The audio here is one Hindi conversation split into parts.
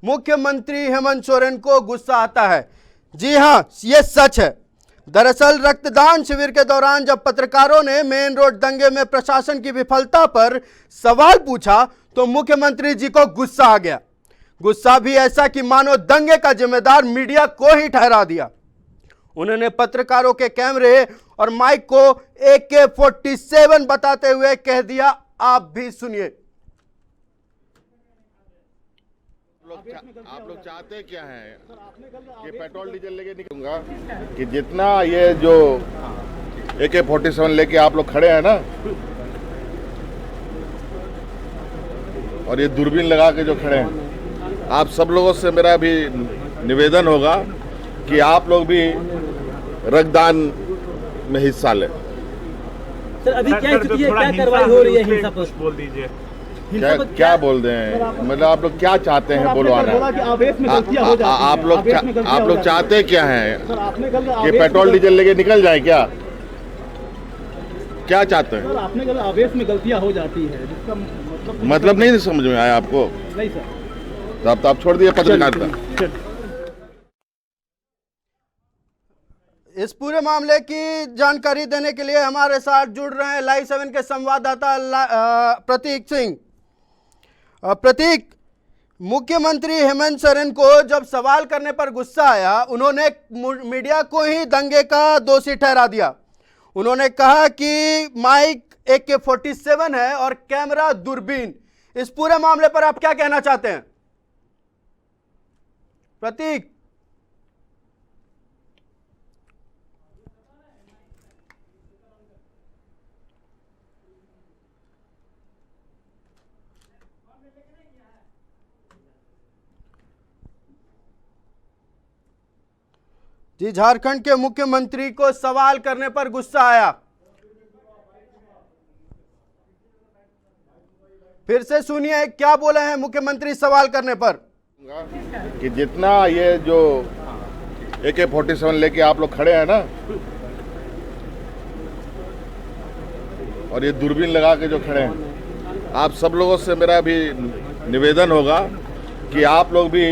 मुख्यमंत्री हेमंत सोरेन को गुस्सा आता है। जी हां, ये सच है। दरअसल रक्तदान शिविर के दौरान जब पत्रकारों ने मेन रोड दंगे में प्रशासन की विफलता पर सवाल पूछा तो मुख्यमंत्री जी को गुस्सा आ गया। गुस्सा भी ऐसा कि मानो दंगे का जिम्मेदार मीडिया को ही ठहरा दिया। उन्होंने पत्रकारों के कैमरे और माइक को AK-47 बताते हुए कह दिया, आप भी सुनिए। आप लोग चाहते क्या हैं कि पेट्रोल डीजल लेके निकलूंगा कि जितना ये जो AK-47 लेके आप लोग खड़े हैं ना, और ये दूरबीन लगा के जो खड़े हैं, आप सब लोगों से मेरा भी निवेदन होगा कि आप लोग भी रक्तदान में हिस्सा लें। सर अभी क्या स्थिति है, क्या कार्रवाई हो रही है? हिंसा पर बोल दीजिए। क्या बोल रहे हैं, मतलब आप लोग क्या चाहते हैं बोलवाना? आप लोग चाहते क्या हैं कि पेट्रोल डीजल लेके निकल जाए क्या चाहते हैं? आपने कहा आवेश में गलतियां हो जाती है, जिसका मतलब नहीं समझ में आया आपको? नहीं सर। तो अब तो आप छोड़ दिए पत्रकारिता। इस पूरे मामले की जानकारी देने के लिए हमारे साथ जुड़ रहे हैं लाइव 7 के संवाददाता प्रतीक सिंह। प्रतीक, मुख्यमंत्री हेमंत सोरेन को जब सवाल करने पर गुस्सा आया, उन्होंने मीडिया को ही दंगे का दोषी ठहरा दिया। उन्होंने कहा कि माइक AK-47 है और कैमरा दूरबीन। इस पूरे मामले पर आप क्या कहना चाहते हैं प्रतीक? जी, झारखंड के मुख्यमंत्री को सवाल करने पर गुस्सा आया। फिर से सुनिए क्या बोले हैं मुख्यमंत्री सवाल करने पर। कि जितना ये जो AK-47 लेके आप लोग खड़े हैं ना, और ये दूरबीन लगा के जो खड़े हैं, आप सब लोगों से मेरा भी निवेदन होगा कि आप लोग भी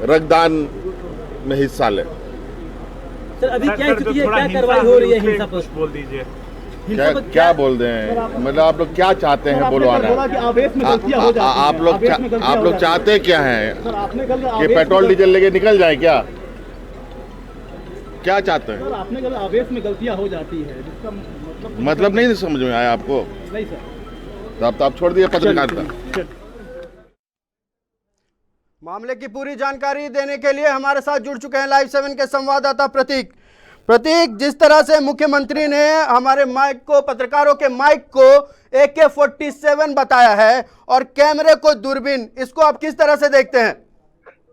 रक्तदान में हिस्सा लें। सर अभी क्या स्थिति है, क्या कार्रवाई हो रही है? हिंसा पर बोल दीजिए। क्या बोल रहे हैं, मतलब आप लोग क्या चाहते हैं बोलवाना? आप लोग चाहते क्या हैं कि पेट्रोल डीजल लेके निकल जाए क्या चाहते हैं? आपने कहा आवेश में गलतियां हो जाती है, जिसका मतलब नहीं समझ में आया आपको? नहीं सर। तो अब तो आप छोड़ दिए पत्रकारिता। मामले की पूरी जानकारी देने के लिए हमारे साथ जुड़ चुके हैं लाइव 7 के संवाददाता प्रतीक। प्रतीक, जिस तरह से मुख्यमंत्री ने हमारे माइक को, पत्रकारों के माइक को AK-47 बताया है और कैमरे को दूरबीन, इसको आप किस तरह से देखते हैं?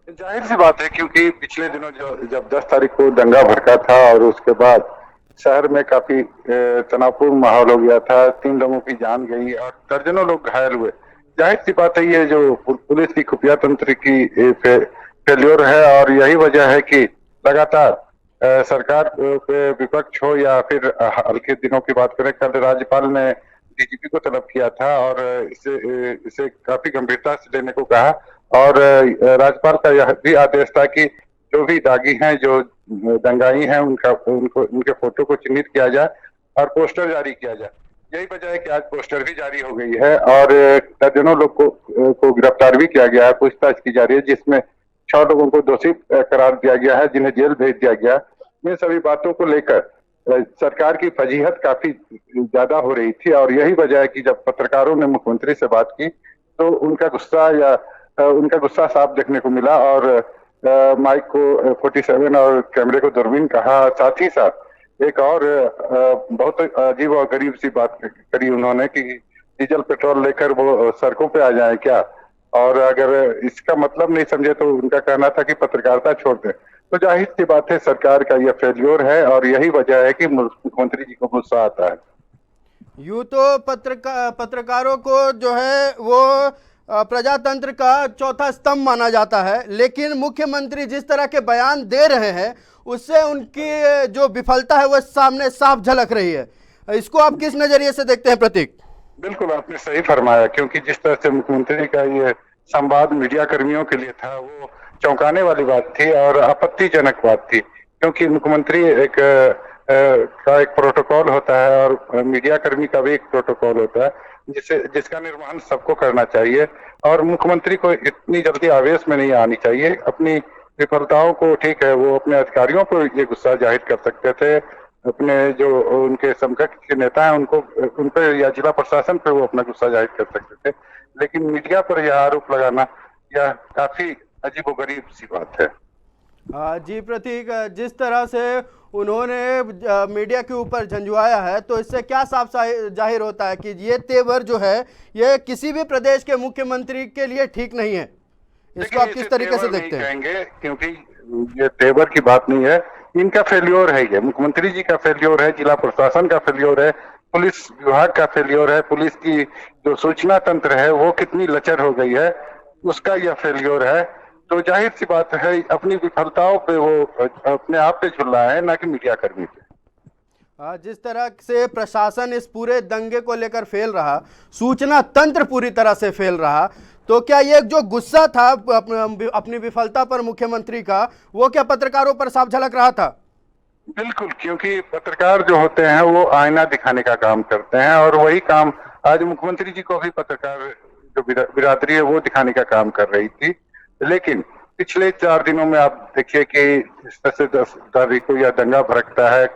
जाहिर सी बात है, क्योंकि पिछले दिनों जब 10 तारीख को दंगा भड़का था और उसके बाद शहर में काफी तनावपूर्ण माहौल हो गया था, 3 लोगों की जान गई और दर्जनों लोग घायल हुए। जाहिर सी बात है, ये जो पुलिस की खुफिया तंत्र की फेल्योर है और यही वजह है कि लगातार सरकार पे विपक्ष हो या फिर हल्के दिनों की बात करें, कल राज्यपाल ने DGP को तलब किया था और इसे काफी गंभीरता से लेने को कहा और राज्यपाल का यह भी आदेश था कि जो भी दागी हैं, जो दंगाई हैं, उनके फोटो को चिन्हित किया जाए और पोस्टर जारी किया जाए। यही वजह है कि आज पोस्टर भी जारी हो गई है और दर्जनों लोग को गिरफ्तार भी किया गया है, पूछताछ की जा रही है, जिसमें 6 लोगों को दोषी करार दिया गया है, जिन्हें जेल भेज दिया गया। इन सभी बातों को लेकर सरकार की फजीहत काफी ज्यादा हो रही थी और यही वजह है कि जब पत्रकारों ने मुख्यमंत्री से बात की तो उनका गुस्सा साफ देखने को मिला और माइक को 47 और कैमरे को दूरबीन कहा। साथ ही साथ एक और बहुत अजीब और गरीब सी बात करी उन्होंने कि डीजल पेट्रोल लेकर वो सड़कों पे आ जाए क्या, और अगर इसका मतलब नहीं समझे तो उनका कहना था कि पत्रकारिता छोड़ दें। तो जाहिर सी बात है, सरकार का यह फेल्योर है और यही वजह है कि मुख्यमंत्री जी को गुस्सा आता है। यूं तो पत्रकारों को जो है वो प्रजातंत्र का चौथा स्तंभ माना जाता है, लेकिन मुख्यमंत्री जिस तरह के बयान दे रहे हैं उससे उनकी जो विफलता है वह सामने साफ झलक रही है। इसको आप किस नजरिए से देखते हैं प्रतीक? बिल्कुल आपने सही फरमाया, क्योंकि जिस तरह से मुख्यमंत्री का ये संवाद मीडिया कर्मियों के लिए था वो चौंकाने वाली बात थी और आपत्तिजनक बात थी, क्योंकि मुख्यमंत्री का एक प्रोटोकॉल होता है और मीडिया कर्मी का भी एक प्रोटोकॉल होता है जिसका निर्वहन सबको करना चाहिए। और मुख्यमंत्री को इतनी जल्दी आवेश में नहीं आनी चाहिए। अपनी विफलताओं को, ठीक है, वो अपने अधिकारियों पर ये गुस्सा जाहिर कर सकते थे, अपने जो उनके समकक्ष के नेता हैं उन पर या जिला प्रशासन पर वो अपना गुस्सा जाहिर कर सकते थे, लेकिन मीडिया पर यह आरोप लगाना यह काफी अजीबोगरीब सी बात है। जी प्रतीक, जिस तरह से उन्होंने मीडिया के ऊपर झंझुआया है, तो इससे क्या साफ जाहिर होता है कि ये तेवर जो है ये किसी भी प्रदेश के मुख्यमंत्री के लिए ठीक नहीं है। इसको आप किस तरीके से देखते हैं? कहेंगे, क्योंकि ये तेवर की बात नहीं है, इनका फेल्योर है, ये मुख्यमंत्री जी का फेल्योर है, जिला प्रशासन का फेल्योर है, पुलिस विभाग का फेल्योर है, पुलिस की जो सूचना तंत्र है वो कितनी लचर हो गई है उसका यह फेल्योर है। तो जाहिर सी बात है अपनी विफलताओं पे वो अपने आप पे झुल रहा है, ना कि मीडिया कर्मी पे। जिस तरह से प्रशासन इस पूरे दंगे को लेकर फेल रहा, सूचना तंत्र पूरी तरह से फेल रहा, तो क्या ये जो गुस्सा था अपनी विफलता पर मुख्यमंत्री का, वो क्या पत्रकारों पर साफ झलक रहा था? बिल्कुल, क्योंकि पत्रकार जो होते हैं वो आईना दिखाने का काम करते हैं और वही काम आज मुख्यमंत्री जी को भी पत्रकार जो बिरादरी है वो दिखाने का काम कर रही थी। लेकिन पिछले 4 दिनों में आप देखिए कि इस तरह से 10 तारीख को यह दंगा भड़कता है,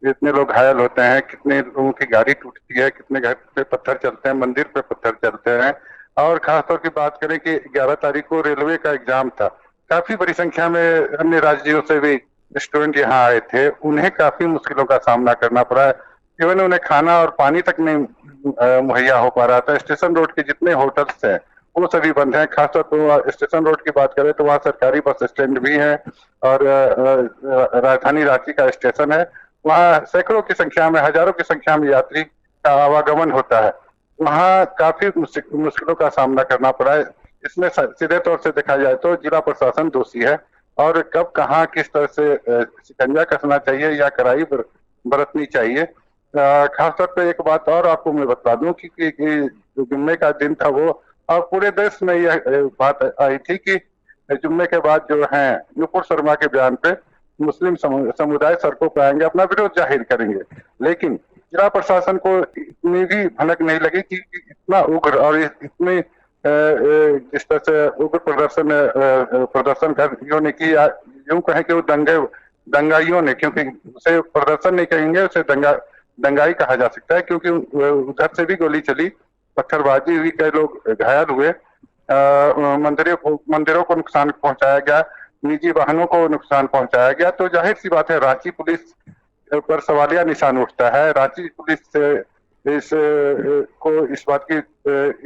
कितने लोग घायल होते हैं, कितने लोगों की गाड़ी टूटती है, कितने घर पे पत्थर चलते हैं, मंदिर पे पत्थर चलते हैं। और खासतौर की बात करें कि 11 तारीख को रेलवे का एग्जाम था, काफी बड़ी संख्या में अन्य राज्यों से भी स्टूडेंट यहाँ आए थे, उन्हें काफी मुश्किलों का सामना करना पड़ा है। इवन उन्हें खाना और पानी तक नहीं मुहैया हो पा रहा था। स्टेशन रोड के जितने होटल्स हैं वो सभी बंद हैं। खासतौर पर स्टेशन रोड की बात करें तो वहाँ सरकारी बस स्टैंड भी है और राजधानी रांची का स्टेशन है, वहाँ सैकड़ों की संख्या में, हजारों की संख्या में यात्री का आवागमन होता है। वहाँ काफी मुश्किलों का सामना करना पड़ा है। इसमें सीधे तौर से देखा जाए तो जिला प्रशासन दोषी है और कब कहाँ किस तरह से शिकंजा कसना चाहिए या कड़ाई बरतनी चाहिए। खासतौर पे एक बात और आपको मैं बता दूं कि जो जुम्मे का दिन था वो, और पूरे देश में यह बात आई थी कि जुम्मे के बाद जो है नुपुर शर्मा के बयान पे मुस्लिम समुदाय सड़कों पर आएंगे, अपना विरोध जाहिर करेंगे। लेकिन जिला प्रशासन को इतनी भी भनक नहीं लगी कि इतना उग्र और इतनी जिस तरह से उग्र प्रदर्शनकारियों ने किया, यूं कहें कि वो दंगाइयों ने, क्योंकि उसे प्रदर्शन नहीं कहेंगे, उसे दंगाई कहा जा सकता है, क्योंकि उधर से भी गोली चली, पत्थरबाजी हुई, कई लोग घायल हुए, मंदिरों को नुकसान पहुंचाया गया, निजी वाहनों को नुकसान पहुंचाया गया। तो जाहिर सी बात है रांची पुलिस पर सवालिया निशान उठता है। रांची पुलिस इस बात की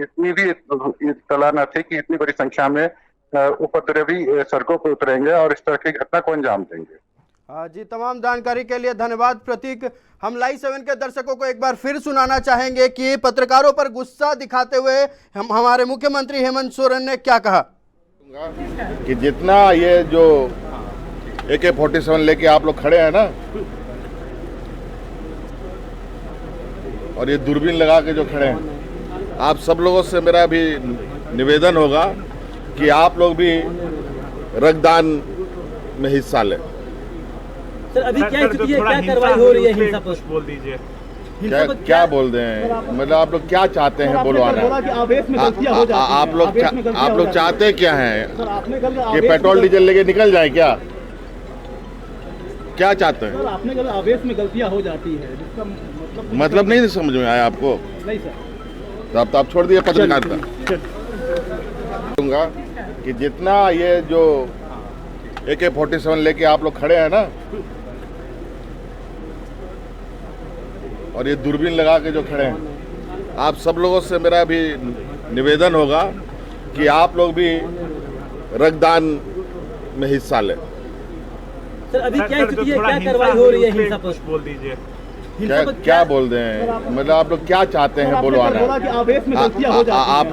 इतनी भी इत्तला न थी कि इतनी बड़ी संख्या में उपद्रवी सड़कों पर उतरेंगे और इस तरह की घटना को अंजाम देंगे। जी, तमाम जानकारी के लिए धन्यवाद प्रतीक। हम लाइव 7 के दर्शकों को एक बार फिर सुनाना चाहेंगे कि पत्रकारों पर गुस्सा दिखाते हुए हमारे मुख्यमंत्री हेमंत सोरेन ने क्या कहा। कि जितना ये जो AK-47 लेके आप लोग खड़े हैं ना, और ये दूरबीन लगा के जो खड़े हैं, आप सब लोगों से मेरा भी निवेदन होगा कि आप लोग भी रक्तदान में हिस्सा लें। सर अभी क्या स्थिति है, क्या कार्रवाई हो रही है हिंसा पर? बोल दीजिए क्या बोल रहे हैं, मतलब आप लोग क्या चाहते हैं बुलवाना? आप लोग चाहते क्या हैं कि पेट्रोल डीजल लेके निकल जाए क्या चाहते हैं? आपने कहा आवेश में गलतियां हो जाती है, जिसका मतलब नहीं समझ में आया आपको? नहीं सर। तो आप छोड़ दिए पत्रकारिता। दूंगा कि जितना ये जो AK-47 लेके आप लोग खड़े हैं ना, और ये दूरबीन लगा के जो खड़े हैं, आप सब लोगों से मेरा भी निवेदन होगा कि आप लोग भी रक्तदान में हिस्सा लें। सर अभी क्या स्थिति है, क्या कार्रवाई हो रही है हिंसा पर? बोल दीजिए क्या बोल रहे हैं, मतलब आप लोग क्या चाहते हैं बुलवाना? आप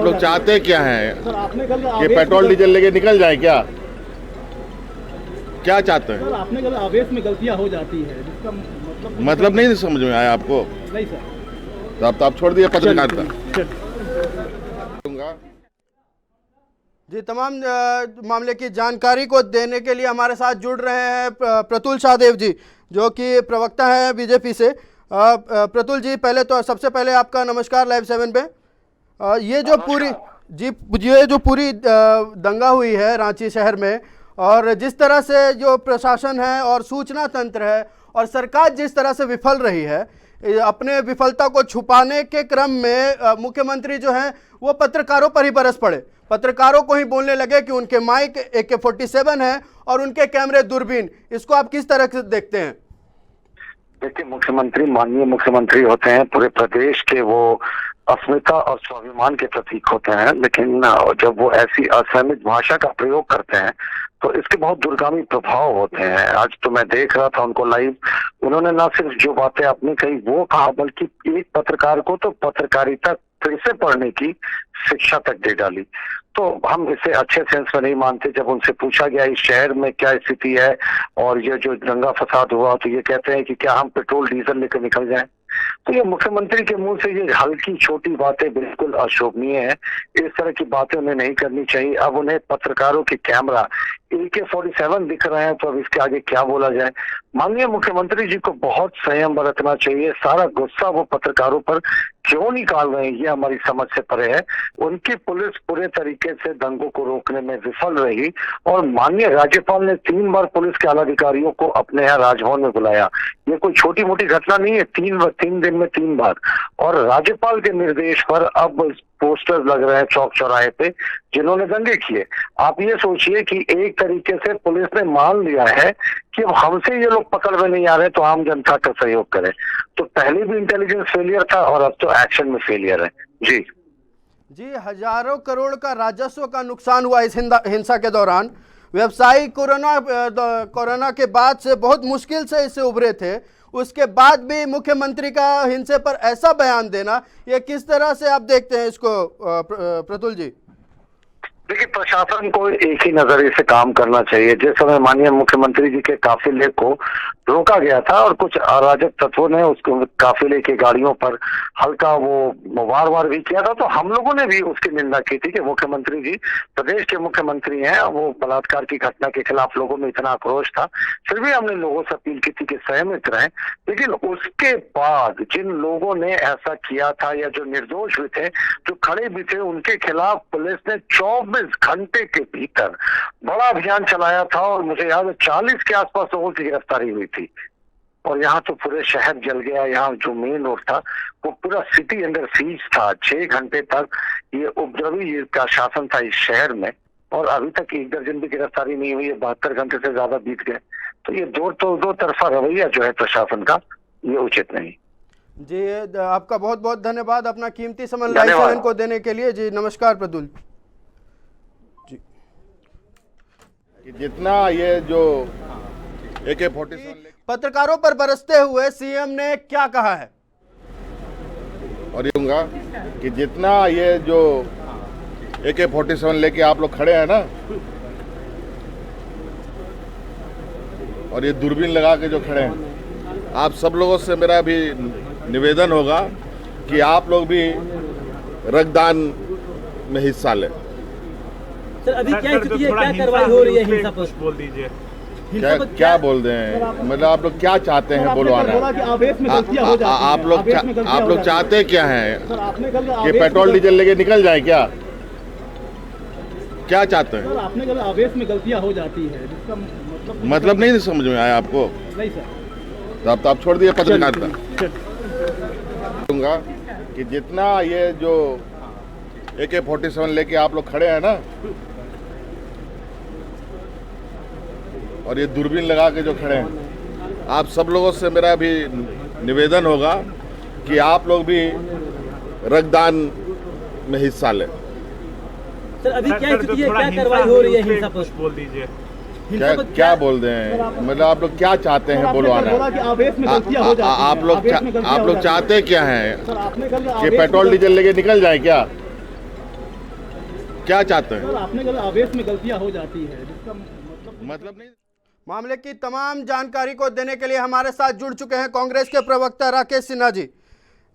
लोग चाहते क्या हैं कि पेट्रोल डीजल लेके निकल जाए क्या चाहते हैं? आपने कहा आवेश में गलतियां हो जाती है, जिसका मतलब नहीं समझ में आया आपको? नहीं सर। तो आप छोड़ दिए पत्रकारिता। जी, तमाम मामले की जानकारी को देने के लिए हमारे साथ जुड़ रहे हैं प्रतुल शाहदेव जी, जो कि प्रवक्ता हैं बीजेपी से। प्रतुल जी, पहले तो सबसे पहले आपका नमस्कार लाइव 7 पे। ये जो पूरी दंगा हुई है रांची शहर में, और जिस तरह से जो प्रशासन है और सूचना तंत्र है और सरकार जिस तरह से विफल रही है, अपने विफलता को छुपाने के क्रम में मुख्यमंत्री जो हैं वो पत्रकारों पर ही बरस पड़े, पत्रकारों को ही बोलने लगे कि उनके माइक AK-47 है और उनके कैमरे दूरबीन। इसको आप किस तरह से देखते हैं? देखिए, मुख्यमंत्री माननीय मुख्यमंत्री होते हैं, पूरे प्रदेश के वो अस्मिता और स्वाभिमान के प्रतीक होते हैं, लेकिन जब वो ऐसी असहमित भाषा का प्रयोग करते हैं तो इसके बहुत दूरगामी प्रभाव होते हैं। आज तो मैं देख रहा था उनको लाइव, उन्होंने ना सिर्फ जो बातें आपने कही वो कहा, बल्कि एक पत्रकार को तो पत्रकारिता फिर से पढ़ने की शिक्षा तक दे डाली। तो हम इसे अच्छे सेंस में नहीं मानते। जब उनसे पूछा गया इस शहर में क्या स्थिति है और ये जो दंगा फसाद हुआ, तो ये कहते हैं कि क्या हम पेट्रोल डीजल लेकर निकल जाएं। तो ये मुख्यमंत्री के मुंह से ये हल्की छोटी बातें बिल्कुल अशोभनीय है। इस तरह की बातें उन्हें नहीं करनी चाहिए। अब उन्हें पत्रकारों के कैमरा AK-47 दिख रहे हैं, तो अब इसके आगे क्या बोला जाए। माननीय मुख्यमंत्री जी को बहुत संयम बरतना चाहिए। सारा गुस्सा वो पत्रकारों पर क्यों निकाल रहे हैं, ये हमारी समझ से परे है। उनकी पुलिस पूरे तरीके से दंगों को रोकने में विफल रही, और माननीय राज्यपाल ने 3 बार पुलिस के आला अधिकारियों को अपने यहाँ राजभवन में बुलाया। ये कोई छोटी मोटी घटना नहीं है, 3 दिन में 3 बार। और राज्यपाल के निर्देश पर अब पोस्टर्स लग रहे हैं चौक चौराहे पे, जिन्होंने दंगे किए। आप ये सोचिए कि एक तरीके से पुलिस ने मान लिया है कि अब हमसे ये लोग पकड़ में नहीं आ रहे, तो आम जनता का सहयोग करें। तो पहले भी इंटेलिजेंस फेलियर था और अब तो एक्शन में फेलियर है। जी, हजारों करोड़ का राजस्व का नुकसान हुआ इस हिंसा के दौरान। व्यवसायी कोरोना के बाद से बहुत मुश्किल से इससे उभरे थे, उसके बाद भी मुख्यमंत्री का हिंसे पर ऐसा बयान देना, ये किस तरह से आप देखते हैं इसको प्रतुल जी? देखिए, प्रशासन को एक ही नजरिए से काम करना चाहिए। जिस समय माननीय मुख्यमंत्री जी के काफिले को रोका गया था और कुछ अराजक तत्वों ने उसको काफिले की गाड़ियों पर हल्का वो वार भी किया था, तो हम लोगों ने भी उसकी निंदा की थी कि मुख्यमंत्री जी प्रदेश के मुख्यमंत्री हैं। वो बलात्कार की घटना के खिलाफ लोगों में इतना आक्रोश था, फिर भी हमने लोगों से अपील की थी कि संयमित रहें। लेकिन उसके बाद जिन लोगों ने ऐसा किया था या जो निर्दोष भी थे, जो खड़े भी थे, उनके खिलाफ पुलिस ने 24 घंटे के भीतर बड़ा अभियान चलाया था, और मुझे याद है 40 के आसपास लोगों की गिरफ्तारी हुई थी। और यहाँ तो पूरे शहर जल गया। यहाँ जो मेन रोड था वो पूरा सिटी अंडर सीज था। 6 घंटे तक ये उपद्रवी का शासन था इस शहर में, और अभी तक 1 दर्जन भी गिरफ्तारी नहीं हुई है। 72 घंटे से ज्यादा बीत गए। तो ये दो तरफा रवैया जो है प्रशासन का, ये उचित नहीं। जी, आपका बहुत बहुत धन्यवाद अपना कीमती समय लाइव 7 को देने के लिए। जी, नमस्कार प्रतुल जी। जितना ये जो AK-47 पत्रकारों पर बरसते हुए सीएम ने क्या कहा है, और ये कहूँगा कि जितना ये जो AK-47 लेके आप लोग खड़े हैं ना, और ये दूरबीन लगा के जो खड़े हैं, आप सब लोगों से मेरा भी निवेदन होगा कि आप लोग भी रक्तदान में हिस्सा लें। सर, अभी क्या स्थिति है, क्या कार्रवाई हो रही है हिंसा पर? बोल दीजिए, क्या बोल रहे हैं, मतलब आप लोग क्या चाहते हैं बुलवाना? आप लोग चाहते क्या हैं कि पेट्रोल डीजल लेके निकल जाए क्या? क्या चाहते हैं? आपने कहा आवेश में गलतियां हो जाती है, जिसका मतलब नहीं समझ में आया आपको? नहीं सर। तो आप छोड़ दिए पत्रकारिता। कहूँगा कि जितना ये जो AK-47 लेके आप लोग खड़े हैं ना, और ये दूरबीन लगा के जो खड़े हैं, आप सब लोगों से मेरा भी निवेदन होगा कि आप लोग भी रक्तदान में हिस्सा लें। सर, अभी क्या स्थिति है, क्या कार्रवाई हो रही है हिंसा पर? बोल दीजिए, क्या बोल रहे हैं, मतलब आप लोग क्या चाहते हैं बुलवाना? आप लोग चाहते क्या हैं कि पेट्रोल डीजल लेके निकल जाए क्या? क्या चाहते हैं? आपने कहा आवेश में गलतियां हो जाती है, जिसका मतलब नहीं। मामले की तमाम जानकारी को देने के लिए हमारे साथ जुड़ चुके हैं कांग्रेस के प्रवक्ता राकेश सिन्हा जी।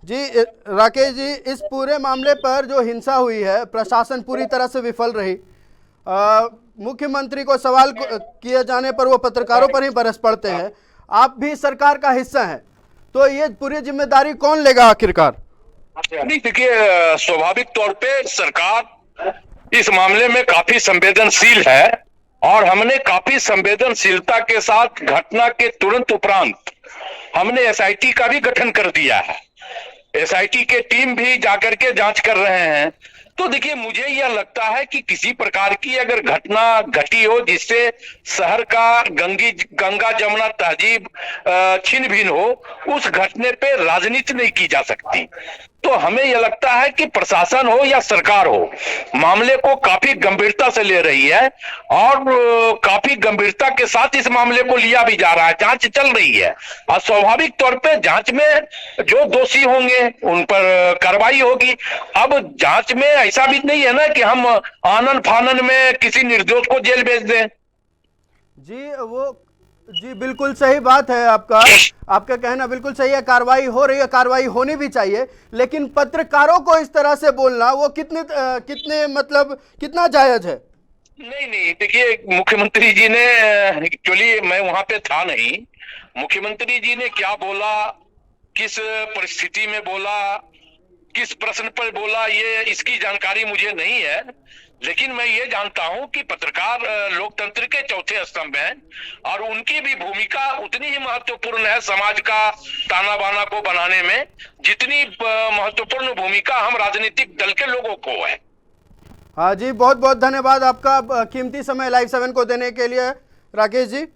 जी राकेश जी, इस पूरे मामले पर जो हिंसा हुई है, प्रशासन पूरी तरह से विफल रही, मुख्यमंत्री को सवाल किए जाने पर वो पत्रकारों पर ही बरस पड़ते हैं। आप भी सरकार का हिस्सा हैं, तो ये पूरी जिम्मेदारी कौन लेगा आखिरकार? नहीं, देखिए, स्वाभाविक तौर पे सरकार इस मामले में काफी संवेदनशील है और हमने काफी संवेदनशीलता के साथ घटना के तुरंत उपरांत हमने एसआईटी का भी गठन कर दिया है। एसआईटी के टीम भी जाकर के जांच कर रहे हैं। तो देखिए, मुझे यह लगता है कि किसी प्रकार की अगर घटना घटी हो जिससे शहर का गंगा जमुना तहजीब छिन्न भिन्न हो, उस घटने पे राजनीति नहीं की जा सकती। तो हमें यह लगता है कि प्रशासन हो या सरकार हो, मामले को काफी गंभीरता से ले रही है और काफी गंभीरता के साथ इस मामले को लिया भी जा रहा है। जांच चल रही है और स्वाभाविक तौर पे जांच में जो दोषी होंगे उन पर कार्रवाई होगी। अब जांच में ऐसा भी नहीं है ना कि हम आनन फानन में किसी निर्दोष को जेल भेज दें। जी बिल्कुल सही बात है आपका कहना बिल्कुल सही है। कार्रवाई हो रही है, कार्रवाई होनी भी चाहिए, लेकिन पत्रकारों को इस तरह से बोलना वो कितना जायज है? नहीं, देखिए, मुख्यमंत्री जी ने, एक्चुअली मैं वहां पे था नहीं, मुख्यमंत्री जी ने क्या बोला, किस परिस्थिति में बोला, किस प्रश्न पर बोला, ये इसकी जानकारी मुझे नहीं है। लेकिन मैं ये जानता हूं कि पत्रकार लोकतंत्र के चौथे स्तंभ हैं और उनकी भी भूमिका उतनी ही महत्वपूर्ण है समाज का ताना बाना को बनाने में, जितनी महत्वपूर्ण भूमिका हम राजनीतिक दल के लोगों को है। हाँ जी, बहुत बहुत धन्यवाद आपका कीमती समय लाइव 7 को देने के लिए राकेश जी।